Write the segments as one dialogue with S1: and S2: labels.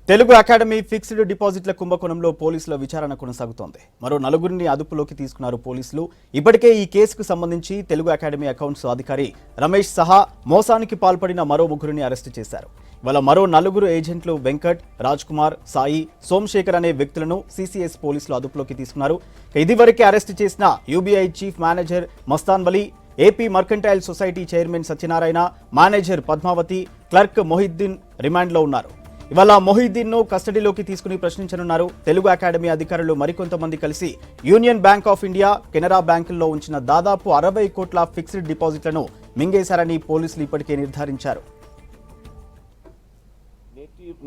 S1: Telugu academy fixed డిపాజిట్ల కుంభకోణంలో పోలీసుల విచారణ కొనసాగుతోంది. మరో నలుగురిని అదుపులోకి తీసుకున్నారు పోలీసులు. ఇప్పటికే ఈ కేసుకు సంబంధించి తెలుగు అకాడమీ అకౌంట్స్ అధికారి రమేష్ సహా మోసానికి పాల్పడిన మరో ముగ్గురిని అరెస్టు చేశారు. ఇవాళ మరో నలుగురు ఏజెంట్లు వెంకట్, రాజ్ కుమార్, సాయి, సోమశేఖర్ అనే వ్యక్తులను సిసిఎస్ పోలీసులు అదుపులోకి తీసుకున్నారు. ఇదివరకే అరెస్టు చేసిన UBI chief manager Mastan Vali, AP mercantile society chairman Satyanarayana, manager Padmavati, clerk Mohiddin రిమాండ్లో ఉన్నారు. ఇవాళ మొహిద్దీన్ను కస్టడీలోకి తీసుకుని ప్రశ్నించనున్నారు. తెలుగు అకాడమీ అధికారులు మరికొంతమంది కలిసి union bank of India, Canara బ్యాంకుల్లో ఉంచిన దాదాపు 60 కోట్ల ఫిక్స్డ్ డిపాజిట్లను మింగేశారని పోలీసులు ఇప్పటికే నిర్ధారించారు.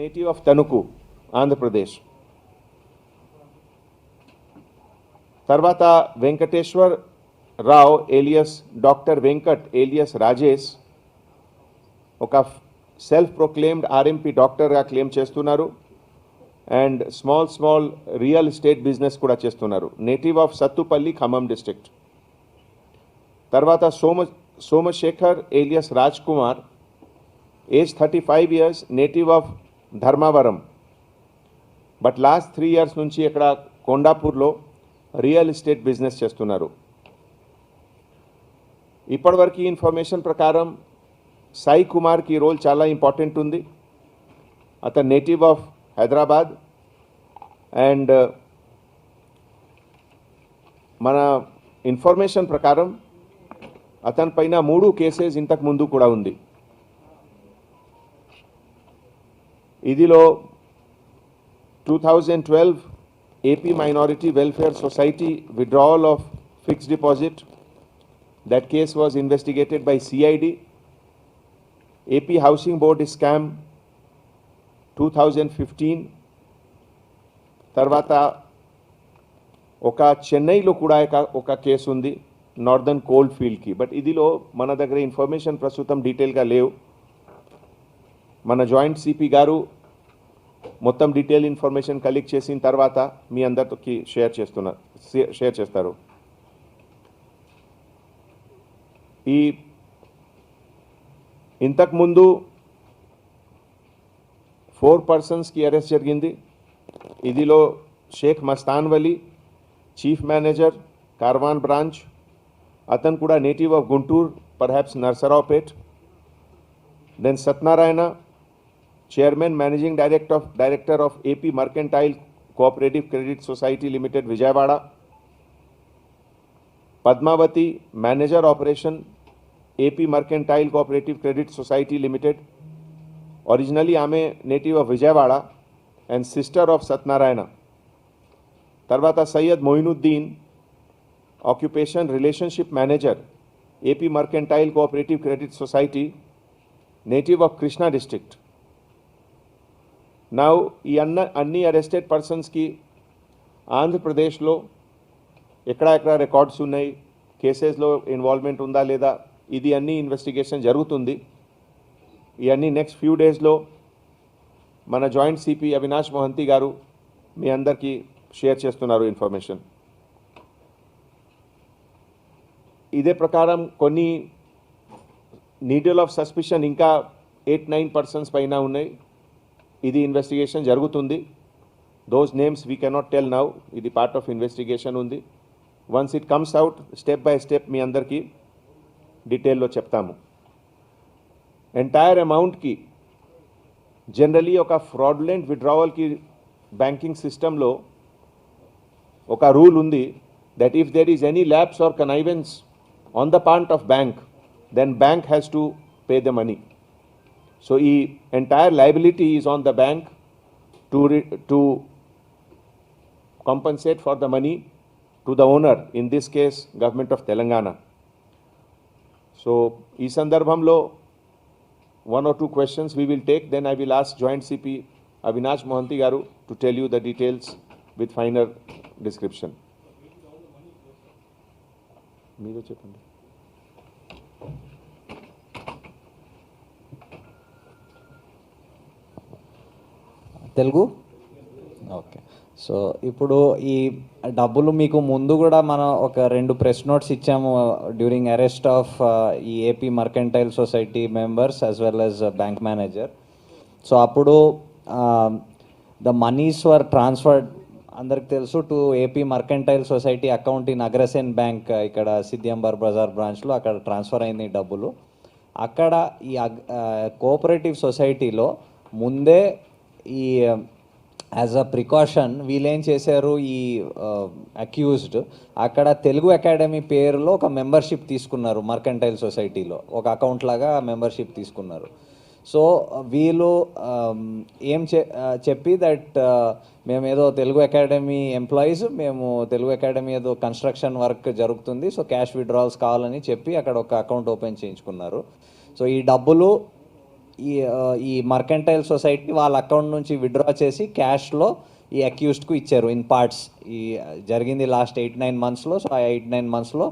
S2: Native of Tanuku, Andhra Pradesh. తర్వాత Venkateshwar Rao alias doctor Venkat alias Rajesh ఒక సెల్ఫ్ ప్రొక్లెయిమ్డ్ ఆర్ఎంపీ డాక్టర్గా క్లెయిమ్ చేస్తున్నారు. And small real estate business కూడా చేస్తున్నారు. Native of Sathupalli, Khammam district. తర్వాత Somashekar alias Raj Kumar, age 35 years, నేటివ్ ఆఫ్ ధర్మవరం. బట్ లాస్ట్ 3 years నుంచి ఇక్కడ కొండాపూర్లో రియల్ ఎస్టేట్ బిజినెస్ చేస్తున్నారు. ఇప్పటివరకు ఇన్ఫర్మేషన్ ప్రకారం సాయి కుమార్కి రోల్ చాలా ఇంపార్టెంట్ ఉంది. అతను నేటివ్ ఆఫ్ హైదరాబాద్. అండ్ మన ఇన్ఫర్మేషన్ ప్రకారం అతని పైన 3 కేసెస్ ఇంతకు ముందు కూడా ఉంది. ఇదిలో 2012 AP minority welfare society withdrawal of fixed deposit. That case was investigated by CID. AP housing board scam 2015. తర్వాత ఒక చెన్నైలో కూడా ఒక కేసు ఉంది, నార్దర్న్ కోల్డ్ ఫీల్డ్కి. బట్ ఇదిలో మన దగ్గర ఇన్ఫర్మేషన్ ప్రస్తుతం డీటెయిల్గా లేవు. మన జాయింట్ సిపి గారు మొత్తం డీటెయిల్ ఇన్ఫర్మేషన్ కలెక్ట్ చేసిన తర్వాత మీ అందరికీ షేర్ చేస్తారు. ఈ ఇంతకుముందు 4 personsకి అరెస్ట్ జరిగింది. ఇదిలో Sheikh Mastan Vali, chief manager, Karwan branch. అతను కూడా native of Guntur, perhaps Narasaraopet. Then Satyanarayana, chairman managing director of AP mercantile cooperative credit society limited, Vijayawada. Padmavati, manager operation, AP mercantile cooperative credit society limited. Originally ఆమె native of Vijayawada and sister of Satyanarayana. తర్వాత Syed Moinuddin, occupation relationship manager, AP mercantile cooperative credit society, native of Krishna district. Now ఈ అన్ని arrested పర్సన్స్కి ఆంధ్రప్రదేశ్లో ఎక్కడెక్కడ records ఉన్నాయి, కేసెస్లో involvement ఉందా లేదా, ఇది అన్ని ఇన్వెస్టిగేషన్ జరుగుతుంది. ఇవన్నీ నెక్స్ట్ ఫ్యూ డేస్లో మన జాయింట్ సిపి అవినాష్ మొహంతి గారు మీ అందరికీ షేర్ చేస్తున్నారు ఇన్ఫర్మేషన్. ఇదే ప్రకారం కొన్ని నీడిల్ ఆఫ్ సస్పిషన్ ఇంకా 8-9 persons పైన ఉన్నాయి. ఇది ఇన్వెస్టిగేషన్ జరుగుతుంది. Those names we cannot tell now. ఇది పార్ట్ ఆఫ్ ఇన్వెస్టిగేషన్ ఉంది. Once it comes out step by step మీ అందరికీ డీటెయిల్లో చెప్తాము. ఎంటైర్ అమౌంట్కి జనరలీ ఒక ఫ్రాడ్యులెంట్ విత్డ్రావల్కి బ్యాంకింగ్ సిస్టంలో ఒక రూల్ ఉంది that if there is any lapse or connivance on the part of bank, then bank has to pay the money. So ఈ entire liability is on the bank to compensate for the money to the owner, in this case government of Telangana. So ee sandarbhamlo 1 or 2 questions we will take, then I will ask joint CP Avinash Mohanty garu to tell you the details with finer description. Meeru cheppandi.
S3: Telugu okay. So ఇప్పుడు ఈ డబ్బులు మీకు ముందు కూడా మనం ఒక 2 press notes ఇచ్చాము during arrest of ఈ AP mercantile society members as well as bank manager. So అప్పుడు ద మనీస్ వర్ ట్రాన్స్ఫర్డ్ అందరికి తెలుసు to AP mercantile society account in Agrasen bank ఇక్కడ సిద్దింబర్ బజార్ బ్రాంచ్లో అక్కడ ట్రాన్స్ఫర్ అయింది ఈ డబ్బులు. అక్కడ ఈ కోఆపరేటివ్ సొసైటీలో ముందే ఈ యాజ్ అ ప్రికాషన్ వీళ్ళేం చేశారు, ఈ అక్యూజ్డ్ అక్కడ తెలుగు అకాడమీ పేరులో ఒక మెంబర్షిప్ తీసుకున్నారు మర్కెంటైల్ సొసైటీలో, ఒక అకౌంట్ లాగా మెంబర్షిప్ తీసుకున్నారు. సో వీళ్ళు చెప్పి దట్ మేము ఏదో తెలుగు అకాడమీ ఎంప్లాయీస్, మేము తెలుగు అకాడమీ ఏదో కన్స్ట్రక్షన్ వర్క్ జరుగుతుంది, సో క్యాష్ విత్డ్రాల్స్ కావాలని చెప్పి అక్కడ ఒక అకౌంట్ ఓపెన్ చేయించుకున్నారు. సో ఈ డబ్బులు ఈ మర్కెంటైల్ సొసైటీ వాళ్ళ అకౌంట్ నుంచి విత్డ్రా చేసి క్యాష్లో ఈ అక్యూజ్డ్కు ఇచ్చారు ఇన్ పార్ట్స్. ఈ జరిగింది లాస్ట్ 8-9 మంత్స్లో. సో ఆ 8-9 మంత్స్లో